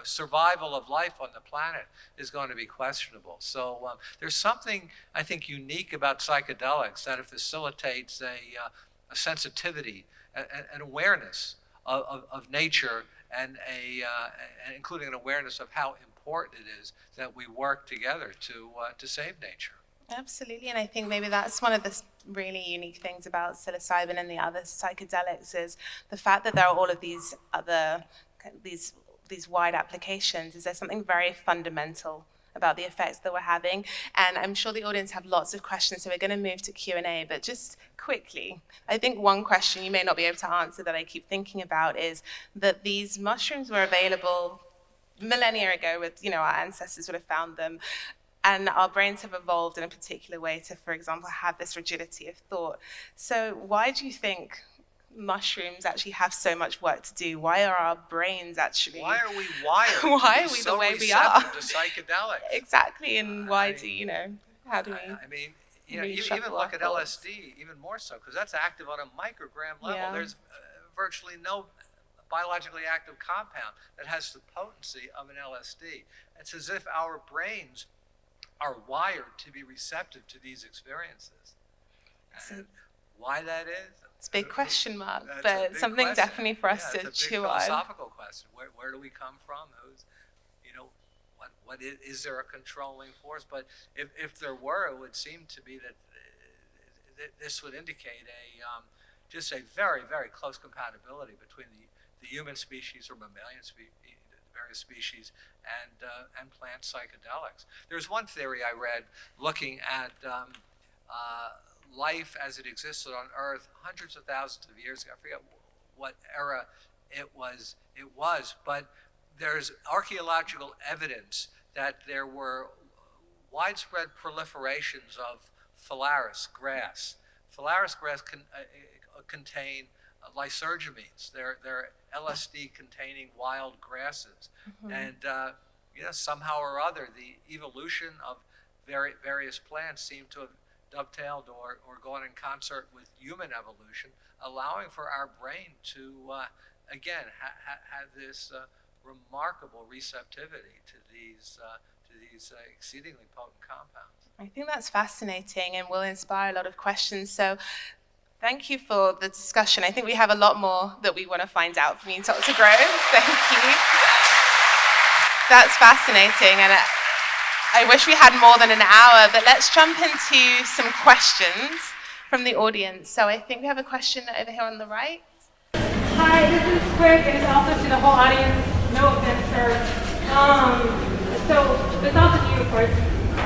survival of life on the planet is going to be questionable. So there's something, I think, unique about psychedelics that it facilitates a sensitivity, an awareness of nature, and including an awareness of how important it is that we work together to save nature. Absolutely, and I think maybe that's one of the really unique things about psilocybin and the other psychedelics is the fact that there are all of these other these wide applications. Is there something very fundamental about the effects that we're having? And I'm sure the audience have lots of questions, so we're going to move to Q&A. But just quickly, I think one question you may not be able to answer that I keep thinking about is that these mushrooms were available millennia ago. With our ancestors would have found them. And our brains have evolved in a particular way to, for example, have this rigidity of thought. So why do you think mushrooms actually have so much work to do? Why are our brains actually... Why are we wired why are we so the way we are? to psychedelics? Exactly, and why how do we... I mean, even look at LSD, even more so, because that's active on a microgram level. Yeah. There's virtually no biologically active compound that has the potency of an LSD. It's as if our brains are wired to be receptive to these experiences. And why that is? It's a big question mark, but something question. Definitely for us to chew on. It's a philosophical question. Where do we come from? Who's, what is there a controlling force? But if there were, it would seem to be that this would indicate just a very, very close compatibility between the human species or mammalian various species and plant psychedelics. There's one theory I read looking at life as it existed on Earth hundreds of thousands of years ago. I forget what era it was, but there's archaeological evidence that there were widespread proliferations of phalaris grass. Phalaris grass contain lysergamines. They're LSD-containing wild grasses, and somehow or other, the evolution of various plants seem to have dovetailed or gone in concert with human evolution, allowing for our brain to again have this remarkable receptivity to these exceedingly potent compounds. I think that's fascinating and will inspire a lot of questions. So thank you for the discussion. I think we have a lot more that we want to find out from you, Dr. Grob. Thank you. That's fascinating. And I wish we had more than an hour, but let's jump into some questions from the audience. So I think we have a question over here on the right. Hi, this is quick, and it's also to the whole audience. No offense, sir. So it's also to you, of course.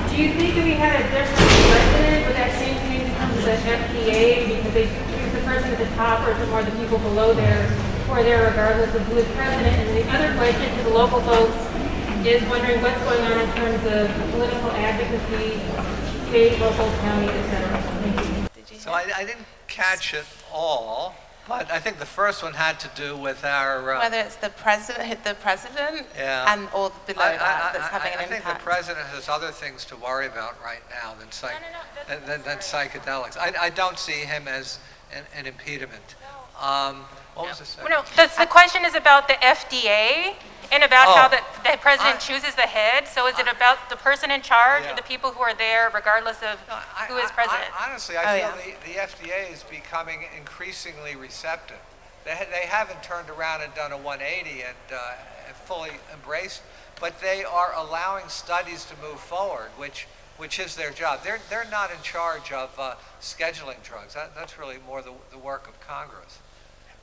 Do you think that we had a different president with that same thing in terms of the FDA because they choose the person at the top, or is it more the people below there who are there regardless of who is president? And the other question to the local folks is wondering what's going on in terms of political advocacy, state, local, county, etc. Thank you. So I didn't catch it all, but I think the first one had to do with our... Whether it's the president, Yeah. and or below that's having an I think impact. the president has other things to worry about right now than psychedelics. I don't see him as an impediment. What was the second? No, the question is about the FDA and about how the president chooses the head. So is it about the person in charge or the people who are there regardless of who is president? Honestly, I feel the FDA is becoming increasingly receptive. They haven't turned around and done a 180 and fully embraced, but they are allowing studies to move forward, which is their job. They're not in charge of scheduling drugs. That's really more the work of Congress.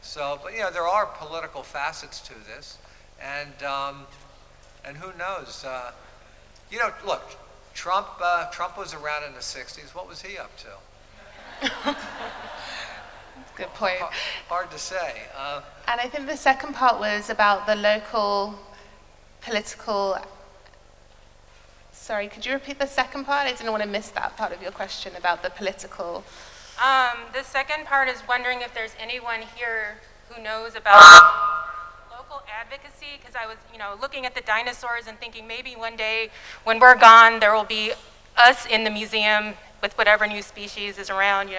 So, but there are political facets to this, and who knows? Look, Trump was around in the '60s. What was he up to? Good point. Hard to say. And I think the second part was about the local political... Sorry, could you repeat the second part? I didn't want to miss that part of your question about the political... The second part is wondering if there's anyone here who knows about local advocacy, because I was, looking at the dinosaurs and thinking maybe one day when we're gone, there will be us in the museum with whatever new species is around,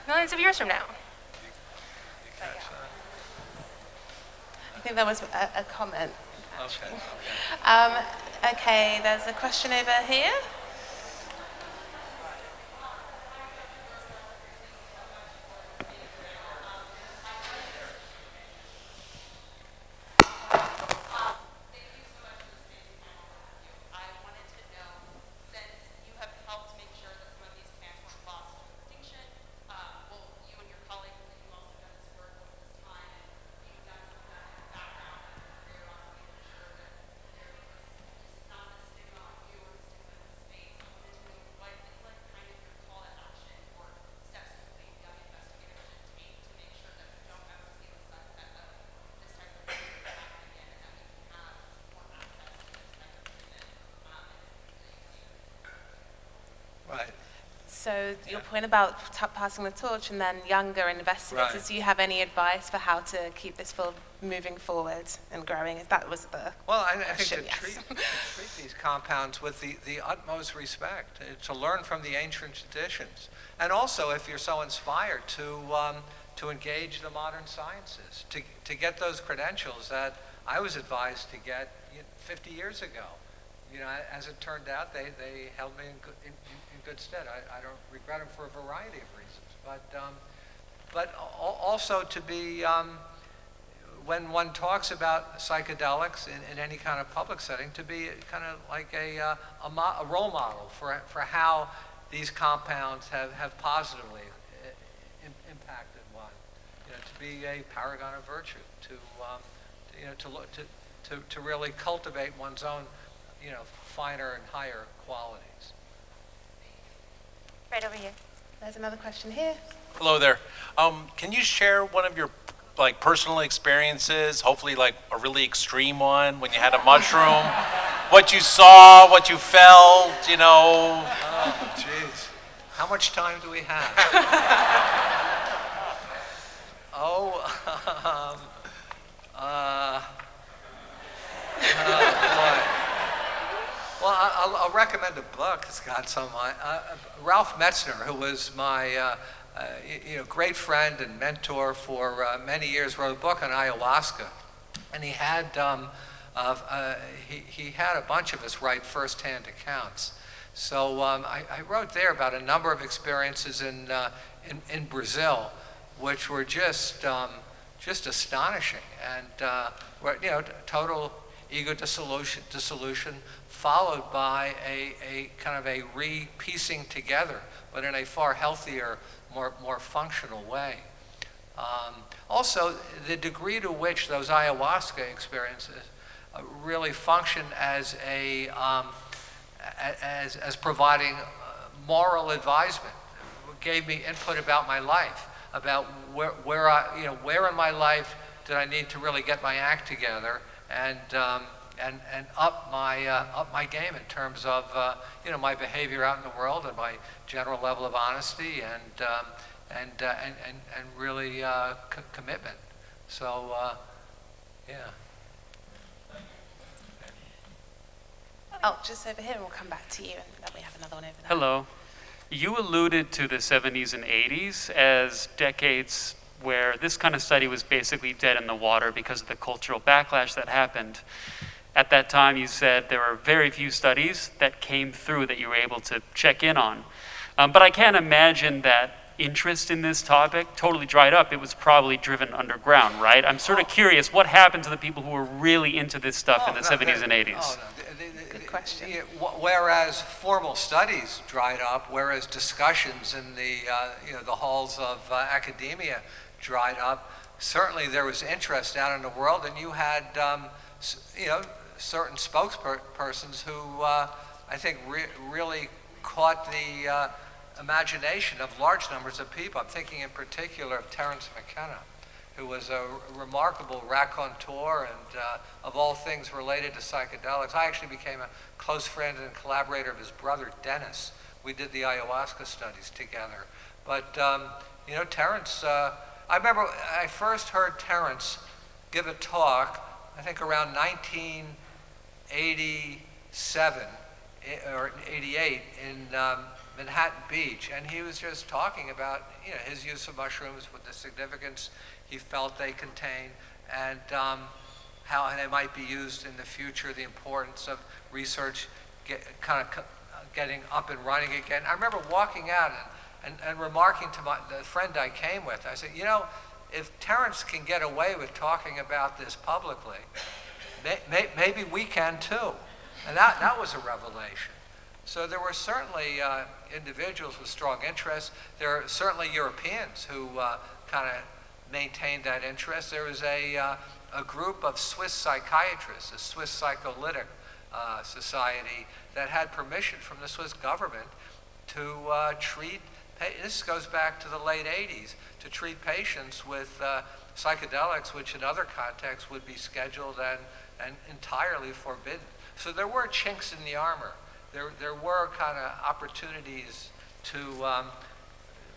millions of years from now. I think there was a comment. Okay. Okay, there's a question over here. So your point about passing the torch and then younger investigators, Right. do you have any advice for how to keep this field moving forward and growing? If that was the Well, I question, think to yes. treat these compounds with the utmost respect, to learn from the ancient traditions, and also if you're so inspired to engage the modern sciences, to get those credentials that I was advised to get 50 years ago. As it turned out, they held me in good stead. I don't regret them for a variety of reasons, but also to be, when one talks about psychedelics in any kind of public setting, to be kind of like a role model for how these compounds have positively impacted one, to be a paragon of virtue, to really cultivate one's own, finer and higher qualities. Right over here. There's another question here. Hello there. Can you share one of your personal experiences, hopefully a really extreme one, when you had a mushroom? What you saw, what you felt, Oh, jeez. How much time do we have? Boy. Well, I'll recommend a book. It's got some. Ralph Metzner, who was my great friend and mentor for many years, wrote a book on ayahuasca, and he had he had a bunch of us write firsthand accounts. So I wrote there about a number of experiences in Brazil, which were just astonishing, and total ego dissolution, followed by a kind of a re-piecing together, but in a far healthier, more functional way. Also, the degree to which those ayahuasca experiences really function as as providing moral advisement, gave me input about my life, about where in my life did I need to really get my act together and up my game in terms of my behavior out in the world and my general level of honesty and really commitment. So yeah. Oh, just over here, and we'll come back to you, and then we have another one over there. Hello. You alluded to the 70s and 80s as decades where this kind of study was basically dead in the water because of the cultural backlash that happened. At that time, you said there were very few studies that came through that you were able to check in on. But I can't imagine that interest in this topic totally dried up. It was probably driven underground, right? I'm sort of curious, what happened to the people who were really into this stuff in the 70s and 80s? Good question. Whereas formal studies dried up, whereas discussions in the halls of academia dried up, certainly there was interest out in the world, and you had certain spokespersons who I think really caught the imagination of large numbers of people. I'm thinking in particular of Terence McKenna, who was a remarkable raconteur and of all things related to psychedelics. I actually became a close friend and collaborator of his brother, Dennis. We did the ayahuasca studies together. But, Terence, I remember I first heard Terence give a talk, I think around 1987 or 88 in Manhattan Beach, and he was just talking about his use of mushrooms, with the significance he felt they contain, and how they might be used in the future, the importance of research getting up and running again. I remember walking out and remarking to the friend I came with, I said, if Terence can get away with talking about this publicly, maybe we can too. And that was a revelation. So there were certainly individuals with strong interests. There are certainly Europeans who kind of maintained that interest. There was a group of Swiss psychiatrists, a Swiss psycholytic society, that had permission from the Swiss government to treat, this goes back to the late 80s, to treat patients with psychedelics, which in other contexts would be scheduled and entirely forbidden. So there were chinks in the armor. There were kind of opportunities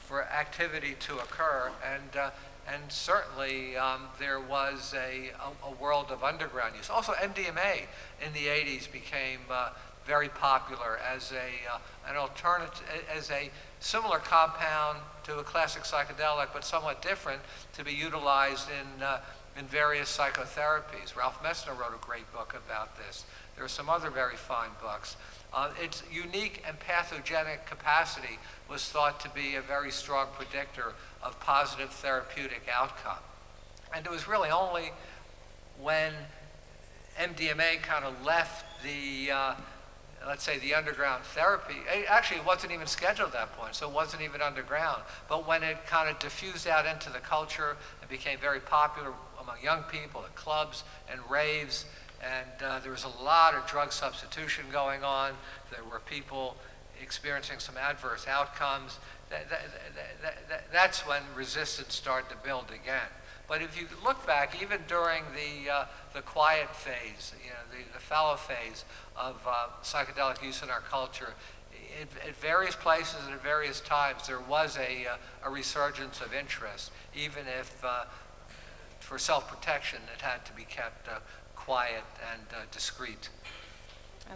for activity to occur, and certainly there was a world of underground use. Also, MDMA in the 80s became very popular as an alternative, as a similar compound to a classic psychedelic, but somewhat different, to be utilized in various psychotherapies. Ralph Metzner wrote a great book about this. There are some other very fine books. Its unique and pathogenic capacity was thought to be a very strong predictor of positive therapeutic outcome. And it was really only when MDMA kind of left the let's say, the underground therapy, actually it wasn't even scheduled at that point, so it wasn't even underground. But when it kind of diffused out into the culture and became very popular among young people at clubs and raves, and there was a lot of drug substitution going on, there were people experiencing some adverse outcomes, that's when resistance started to build again. But if you look back, even during the quiet phase, the fallow phase of psychedelic use in our culture, at various places and at various times, there was a resurgence of interest, even if for self-protection it had to be kept quiet and discreet.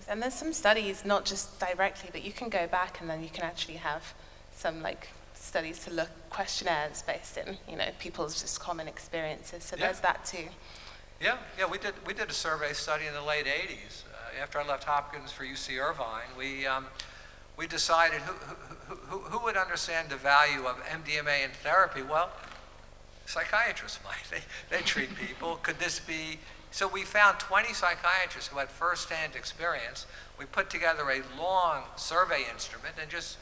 And there's some studies, not just directly, but you can go back and then you can actually have some studies to look, questionnaires based in, people's just common experiences. So there's that too. Yeah, we did a survey study in the late 80s. After I left Hopkins for UC Irvine, we decided who would understand the value of MDMA in therapy. Well, psychiatrists might. They treat people. Could this be? So we found 20 psychiatrists who had firsthand experience. We put together a long survey instrument and just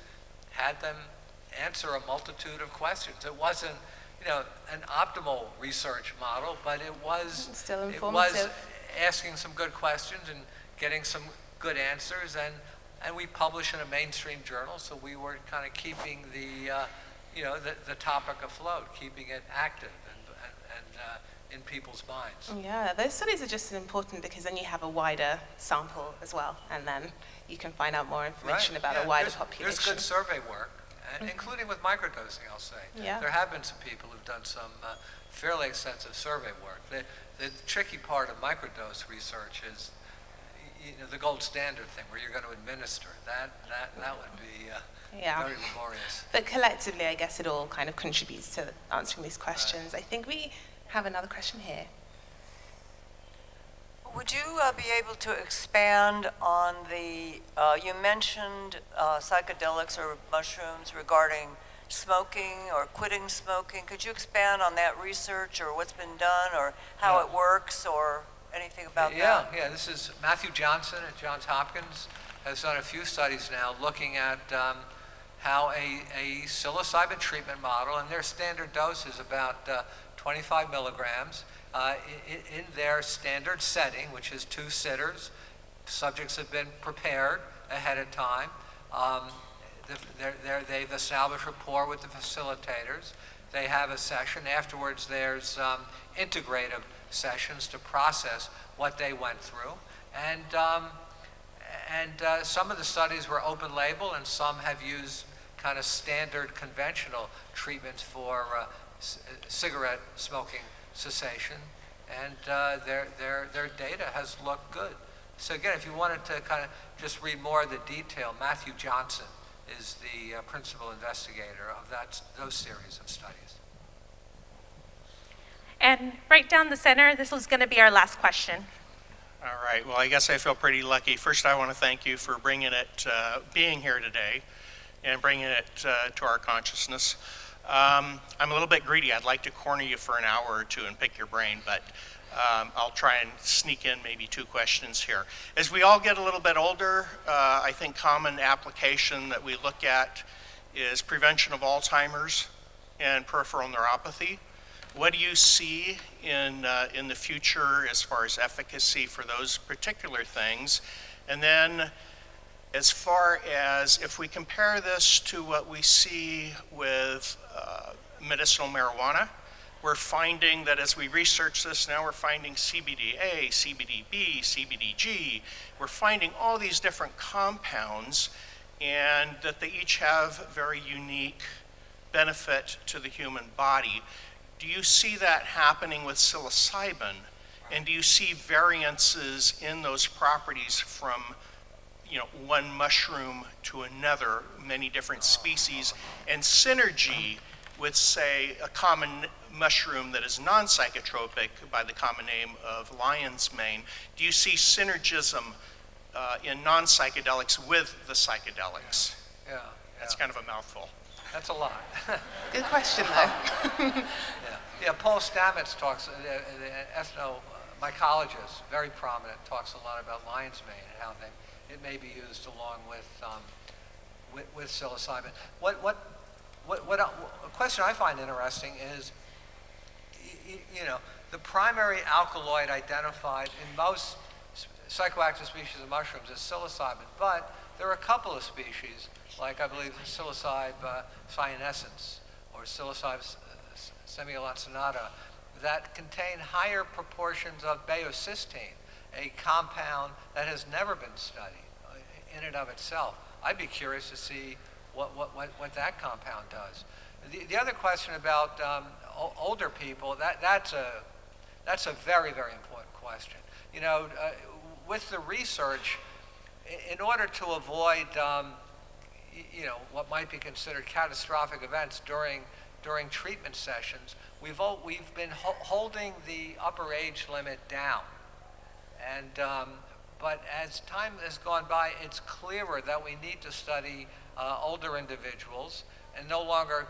had them answer a multitude of questions. It wasn't, an optimal research model, but it was still informative. It was asking some good questions and getting some good answers, and we published in a mainstream journal, so we were kind of keeping the topic afloat, keeping it active and in people's minds. Yeah, those studies are just as important because then you have a wider sample as well, and then you can find out more information about a wider population. There's good survey work, including with microdosing, I'll say. Yeah. There have been some people who've done some fairly extensive survey work. The tricky part of microdose research is the gold standard thing where you're going to administer. That would be very laborious. But collectively, I guess it all kind of contributes to answering these questions. I think we have another question here. Would you be able to expand on you mentioned psychedelics or mushrooms regarding smoking or quitting smoking. Could you expand on that research or what's been done or how it works or anything about that? Yeah, this is Matthew Johnson at Johns Hopkins has done a few studies now looking at how a psilocybin treatment model, and their standard dose is about 25 milligrams, in their standard setting, which is 2 sitters. Subjects have been prepared ahead of time. They've established rapport with the facilitators. They have a session. Afterwards, there's integrative sessions to process what they went through. And some of the studies were open label, and some have used kind of standard conventional treatments for cigarette smoking cessation, and their data has looked good. So again, if you wanted to kind of just read more of the detail, Matthew Johnson is the principal investigator of those series of studies. And right down the center, this is going to be our last question. All right, well, I guess I feel pretty lucky. First, I want to thank you for being here today and bringing it to our consciousness. I'm a little bit greedy. I'd like to corner you for an hour or two and pick your brain, but I'll try and sneak in maybe 2 questions here. As we all get a little bit older, I think common application that we look at is prevention of Alzheimer's and peripheral neuropathy. What do you see in the future as far as efficacy for those particular things? And then as far as if we compare this to what we see with medicinal marijuana, we're finding that as we research this now, we're finding CBDA, CBDB, CBDG. We're finding all these different compounds, and that they each have very unique benefit to the human body. Do you see that happening with psilocybin? And do you see variances in those properties from one mushroom to another, many different species, and synergy with, say, a common mushroom that is non-psychotropic by the common name of lion's mane? Do you see synergism in non-psychedelics with the psychedelics? Yeah. That's kind of a mouthful. That's a lot. Good question, though. Yeah, Paul Stamets talks, the ethnomycologist, very prominent, talks a lot about lion's mane and how they it may be used along with psilocybin. A question I find interesting is, the primary alkaloid identified in most psychoactive species of mushrooms is psilocybin, but there are a couple of species, like I believe psilocybe cyanescens or psilocybe semilancinata, that contain higher proportions of baeocystine, a compound that has never been studied in and of itself. I'd be curious to see what that compound does. The other question about older people, that's a very, very important question. With the research, in order to avoid what might be considered catastrophic events during treatment sessions, we've been holding the upper age limit down. And but as time has gone by, it's clearer that we need to study older individuals and no longer,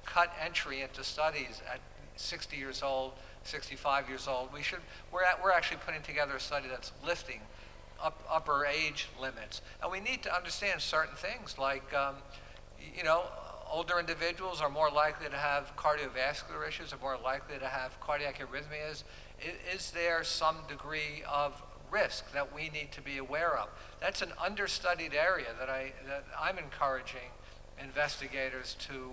cut entry into studies at 60 years old, 65 years old. We're actually putting together a study that's lifting upper age limits, and we need to understand certain things like, older individuals are more likely to have cardiovascular issues, are more likely to have cardiac arrhythmias. Is there some degree of risk that we need to be aware of? That's an understudied area that I'm encouraging investigators to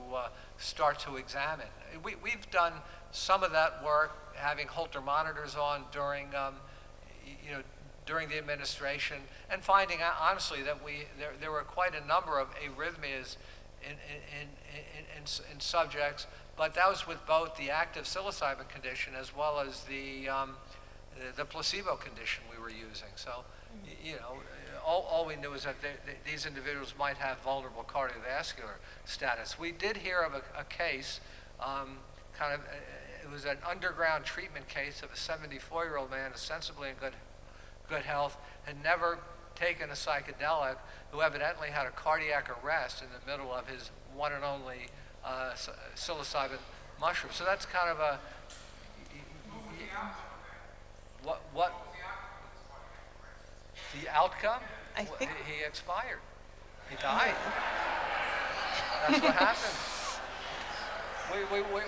start to examine. We've done some of that work, having Holter monitors on during the administration, and finding out honestly that there were quite a number of arrhythmias in subjects, but that was with both the active psilocybin condition as well as the placebo condition we were using. So, all we knew is that these individuals might have vulnerable cardiovascular status. We did hear of a case, it was an underground treatment case of a 74-year-old man, ostensibly in good health, had never taken a psychedelic, who evidently had a cardiac arrest in the middle of his one and only psilocybin mushroom. So that's kind of a what the outcome? I think he expired. He died. That's what happened.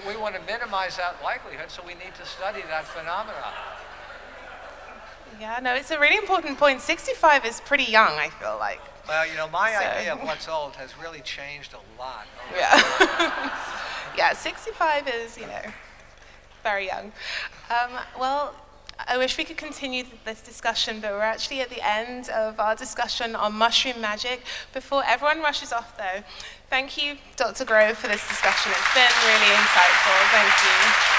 We want to minimize that likelihood, so we need to study that phenomenon. Yeah, no, it's a really important point. 65 is pretty young, I feel like. Well, my idea of what's old has really changed a lot. Yeah. Yeah, 65 is, very young. Well, I wish we could continue this discussion, but we're actually at the end of our discussion on mushroom magic. Before everyone rushes off, though, thank you, Dr. Grob, for this discussion. It's been really insightful. Thank you.